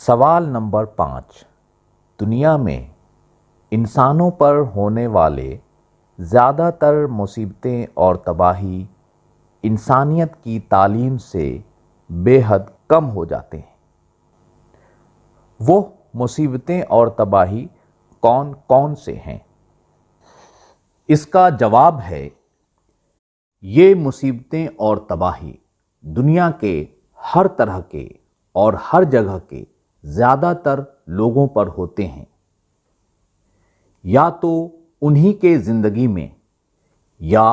سوال نمبر 5۔ دنیا میں انسانوں پر ہونے والے زیادہ تر مصیبتیں اور تباہی انسانیت کی تعلیم سے بے حد کم ہو جاتے ہیں۔ وہ مصیبتیں اور تباہی کون کون سے ہیں؟ اس کا جواب ہے، یہ مصیبتیں اور تباہی دنیا کے ہر طرح کے اور ہر جگہ کے زیادہ تر لوگوں پر ہوتے ہیں، یا تو انہی کے زندگی میں یا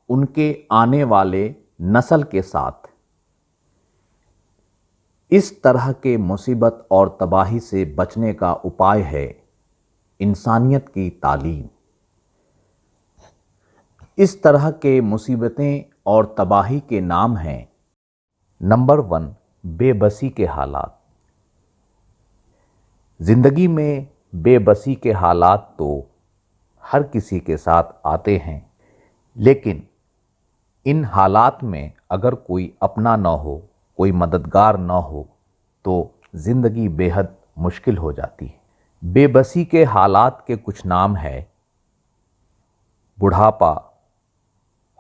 ان کے آنے والے نسل کے ساتھ۔ اس طرح کے مصیبت اور تباہی سے بچنے کا اپائے ہے انسانیت کی تعلیم۔ اس طرح کے مصیبتیں اور تباہی کے نام ہیں: نمبر 1، بے بسی کے حالات۔ زندگی میں بے بسی کے حالات تو ہر کسی کے ساتھ آتے ہیں، لیکن ان حالات میں اگر کوئی اپنا نہ ہو، کوئی مددگار نہ ہو تو زندگی بے حد مشکل ہو جاتی ہے۔ بے بسی کے حالات کے کچھ نام ہیں: بڑھاپا،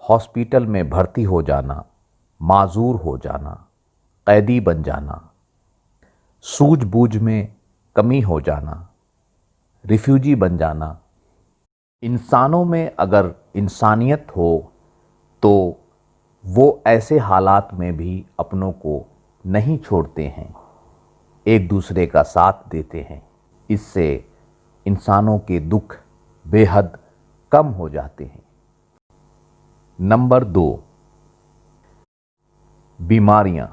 ہاسپیٹل میں بھرتی ہو جانا، معذور ہو جانا، قیدی بن جانا، سوجھ بوجھ میں کمی ہو جانا، ریفیوجی بن جانا۔ انسانوں میں اگر انسانیت ہو تو وہ ایسے حالات میں بھی اپنوں کو نہیں چھوڑتے ہیں، ایک دوسرے کا ساتھ دیتے ہیں۔ اس سے انسانوں کے دکھ بے حد کم ہو جاتے ہیں۔ نمبر 2، بیماریاں۔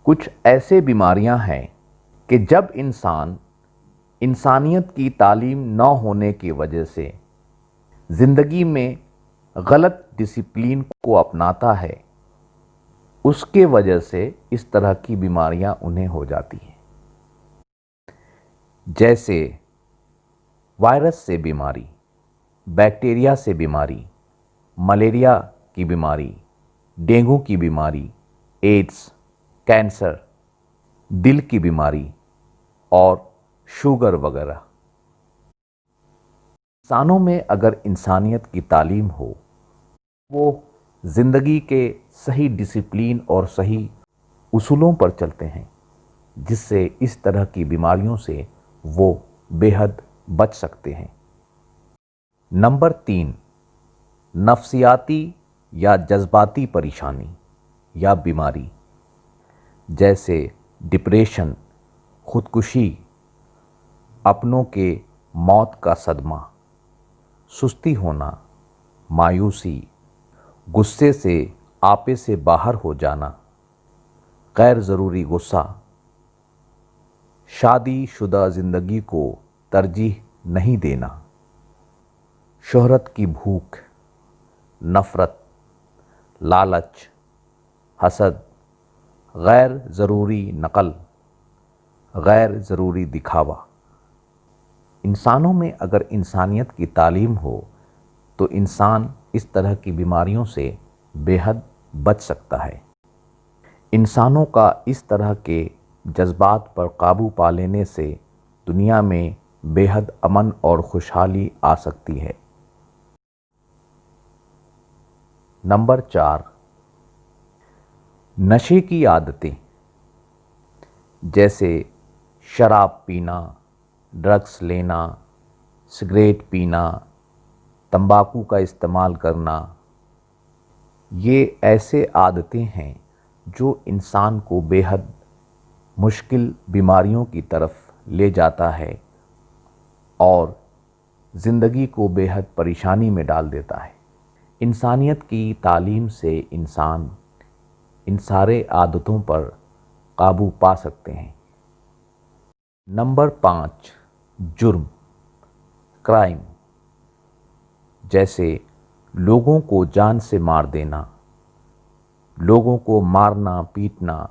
کچھ ایسے بیماریاں ہیں کہ جب انسان انسانیت کی تعلیم نہ ہونے کی وجہ سے زندگی میں غلط ڈسپلین کو اپناتا ہے، اس کے وجہ سے اس طرح کی بیماریاں انہیں ہو جاتی ہیں، جیسے وائرس سے بیماری، بیکٹیریا سے بیماری، ملیریا کی بیماری، ڈینگو کی بیماری، ایڈز، کینسر، دل کی بیماری اور شوگر وغیرہ۔ انسانوں میں اگر انسانیت کی تعلیم ہو، وہ زندگی کے صحیح ڈسپلین اور صحیح اصولوں پر چلتے ہیں، جس سے اس طرح کی بیماریوں سے وہ بے حد بچ سکتے ہیں۔ نمبر 3، نفسیاتی یا جذباتی پریشانی یا بیماری، جیسے ڈپریشن، خودکشی، اپنوں کے موت کا صدمہ، سستی ہونا، مایوسی، غصے سے آپے سے باہر ہو جانا، غیر ضروری غصہ، شادی شدہ زندگی کو ترجیح نہیں دینا، شہرت کی بھوک، نفرت، لالچ، حسد، غیر ضروری نقل، غیر ضروری دکھاوا۔ انسانوں میں اگر انسانیت کی تعلیم ہو تو انسان اس طرح کی بیماریوں سے بے حد بچ سکتا ہے۔ انسانوں کا اس طرح کے جذبات پر قابو پا لینے سے دنیا میں بے حد امن اور خوشحالی آ سکتی ہے۔ نمبر 4، نشے کی عادتیں، جیسے شراب پینا، ڈرگس لینا، سگریٹ پینا، تمباکو کا استعمال کرنا۔ یہ ایسے عادتیں ہیں جو انسان کو بے حد مشکل بیماریوں کی طرف لے جاتا ہے اور زندگی کو بے حد پریشانی میں ڈال دیتا ہے۔ انسانیت کی تعلیم سے انسان ان سارے عادتوں پر قابو پا سکتے ہیں۔ نمبر 5، جرم، کرائم، جیسے لوگوں کو جان سے مار دینا، لوگوں کو مارنا پیٹنا،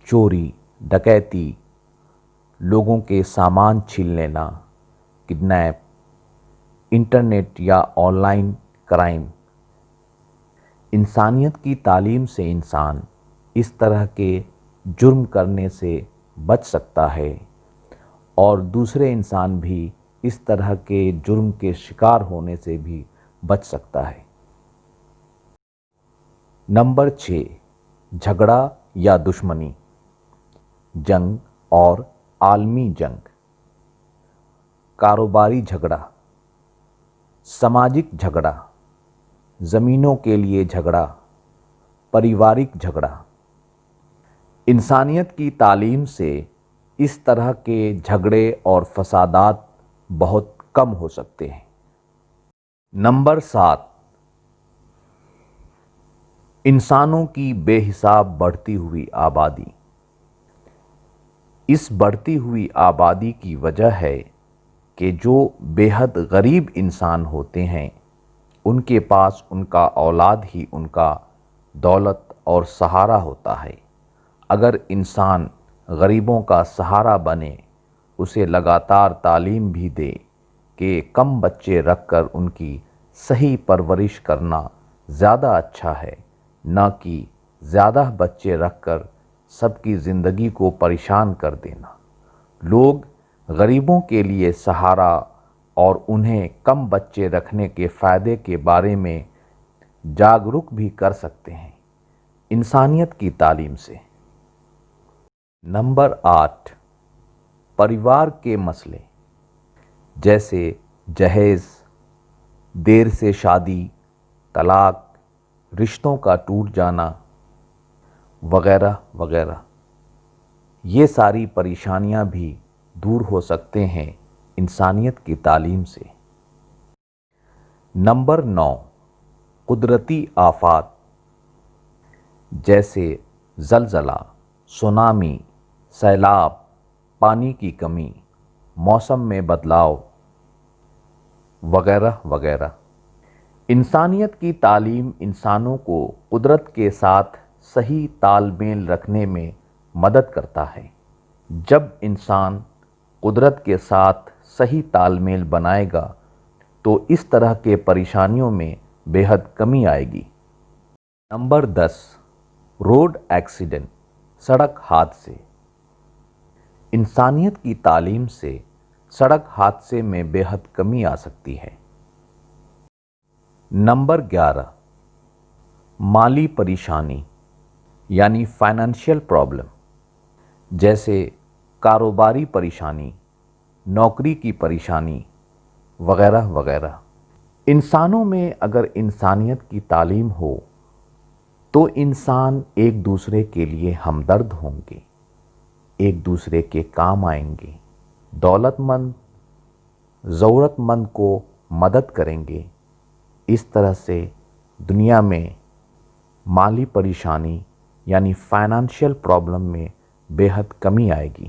چوری، ڈکیتی، لوگوں کے سامان چھین لینا، کڈنیپ، انٹرنیٹ یا آن لائن کرائم۔ انسانیت کی تعلیم سے انسان اس طرح کے جرم کرنے سے بچ سکتا ہے اور دوسرے انسان بھی اس طرح کے جرم کے شکار ہونے سے بھی بچ سکتا ہے۔ نمبر 6، جھگڑا یا دشمنی، جنگ اور عالمی جنگ، کاروباری جھگڑا، سماجک جھگڑا، زمینوں کے لیے جھگڑا، پریوارک جھگڑا۔ انسانیت کی تعلیم سے اس طرح کے جھگڑے اور فسادات بہت کم ہو سکتے ہیں۔ نمبر 7، انسانوں کی بے حساب بڑھتی ہوئی آبادی۔ اس بڑھتی ہوئی آبادی کی وجہ ہے کہ جو بے حد غریب انسان ہوتے ہیں ان کے پاس ان کا اولاد ہی ان کا دولت اور سہارا ہوتا ہے۔ اگر انسان غریبوں کا سہارا بنے، اسے لگاتار تعلیم بھی دے کہ کم بچے رکھ کر ان کی صحیح پرورش کرنا زیادہ اچھا ہے، نہ کہ زیادہ بچے رکھ کر سب کی زندگی کو پریشان کر دینا، لوگ غریبوں کے لیے سہارا اور انہیں کم بچے رکھنے کے فائدے کے بارے میں جاگرک بھی کر سکتے ہیں انسانیت کی تعلیم سے۔ نمبر 8، پریوار کے مسئلے جیسے جہیز، دیر سے شادی، طلاق، رشتوں کا ٹوٹ جانا وغیرہ وغیرہ۔ یہ ساری پریشانیاں بھی دور ہو سکتے ہیں انسانیت کی تعلیم سے۔ نمبر 9، قدرتی آفات جیسے زلزلہ، سونامی، سیلاب، پانی کی کمی، موسم میں بدلاؤ وغیرہ وغیرہ۔ انسانیت کی تعلیم انسانوں کو قدرت کے ساتھ صحیح تال میل رکھنے میں مدد کرتا ہے۔ جب انسان قدرت کے ساتھ صحیح تال میل بنائے گا تو اس طرح کے پریشانیوں میں بے حد کمی آئے گی۔ نمبر 10، روڈ ایکسیڈنٹ، سڑک حادثے۔ انسانیت کی تعلیم سے سڑک حادثے میں بے حد کمی آ سکتی ہے۔ نمبر 11، مالی پریشانی یعنی فائنینشیل پرابلم، جیسے کاروباری پریشانی، نوکری کی پریشانی وغیرہ وغیرہ۔ انسانوں میں اگر انسانیت کی تعلیم ہو تو انسان ایک دوسرے کے لیے ہمدرد ہوں گے، ایک دوسرے کے کام آئیں گے، دولت مند ضرورت مند کو مدد کریں گے۔ اس طرح سے دنیا میں مالی پریشانی یعنی فائنانشیل پرابلم میں بے حد کمی آئے گی۔